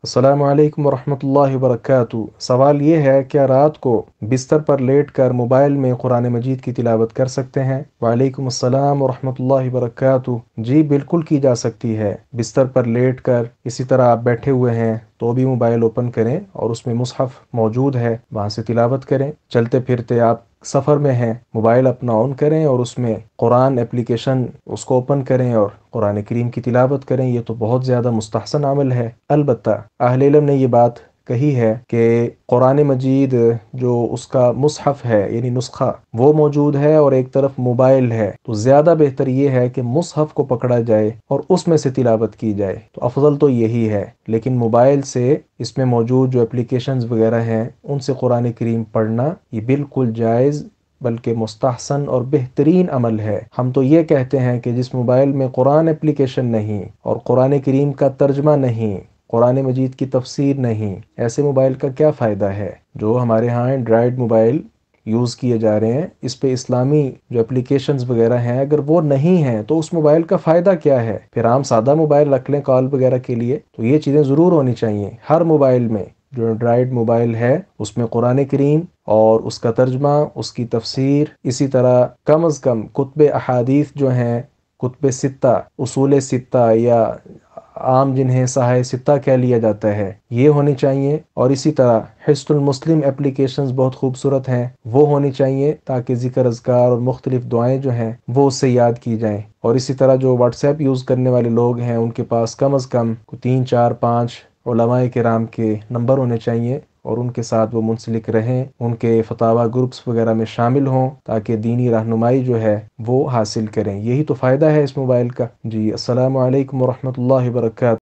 अस्सलामु अलैकुम वरहमतुल्लाहि वबरकातुहू। सवाल ये है, क्या रात को बिस्तर पर लेट कर मोबाइल में कुरान मजीद की तिलावत कर सकते हैं? वालेकुम अस्सलाम वरहमतुल्लाहि वबरकातुहू। जी बिल्कुल की जा सकती है। बिस्तर पर लेट कर इसी तरह आप बैठे हुए हैं तो भी मोबाइल ओपन करें और उसमें मुसहफ़ मौजूद है, वहाँ से तिलावत करें। चलते फिरते आप सफ़र में हैं, मोबाइल अपना ऑन करें और उसमें कुरान एप्लीकेशन उसको ओपन करें और कुरान करीम की तिलावत करें। ये तो बहुत ज़्यादा मुस्तहसन अमल है। अलबत्ता अहले इल्म ने ये बात कही है कि कुरान मजीद जो उसका मुसहफ़ है यानी नुस्खा वो मौजूद है और एक तरफ मोबाइल है, तो ज़्यादा बेहतर ये है कि मुसहफ़ को पकड़ा जाए और उसमें से तिलावत की जाए, तो अफजल तो यही है। लेकिन मोबाइल से इसमें मौजूद जो एप्लीकेशंस वगैरह हैं उनसे कुरान करीम पढ़ना ये बिल्कुल जायज़ बल्कि मुस्तहसन और बेहतरीन अमल है। हम तो ये कहते हैं कि जिस मोबाइल में कुरान एप्लीकेशन नहीं और कुरान करीम का तर्जमा नहीं, कुरान मजीद की तफसीर नहीं, ऐसे मोबाइल का क्या फ़ायदा है। जो हमारे यहाँ एंड्रॉयड मोबाइल यूज़ किए जा रहे हैं, इस पे इस्लामी जो एप्लीकेशंस वगैरह हैं अगर वो नहीं हैं तो उस मोबाइल का फ़ायदा क्या है। फिर हम सादा मोबाइल रख लें कॉल वगैरह के लिए। तो ये चीज़ें ज़रूर होनी चाहिए हर मोबाइल में। जो एंड्रॉयड मोबाइल है उसमें कुरान करीम और उसका तर्जमा, उसकी तफसीर, इसी तरह कम अज़ कम कुतुब अहादीस जो हैं, कुतुब सित्ता, उसूल सित्ता या आम जिन्हें साहे सित्ता कह लिया जाता है, ये होनी चाहिए। और इसी तरह हिस्नुल मुस्लिम एप्लीकेशंस बहुत खूबसूरत हैं, वो होनी चाहिए ताकि ज़िक्र अज़कार और मुख्तलिफ दुआएं जो हैं वो उससे याद की जाएं। और इसी तरह जो व्हाट्सएप यूज़ करने वाले लोग हैं उनके पास कम अज़ कम 3 4 5 उलमाए किराम के नंबर होने चाहिए और उनके साथ वो मुंसलिक रहें, उनके फतावा ग्रुप्स वगैरह में शामिल हों ताकि दीनी रहनुमाई जो है वो हासिल करें। यही तो फ़ायदा है इस मोबाइल का। जी अस्सलामु अलैकुम वरहमतुल्लाहि वबरकातुहू।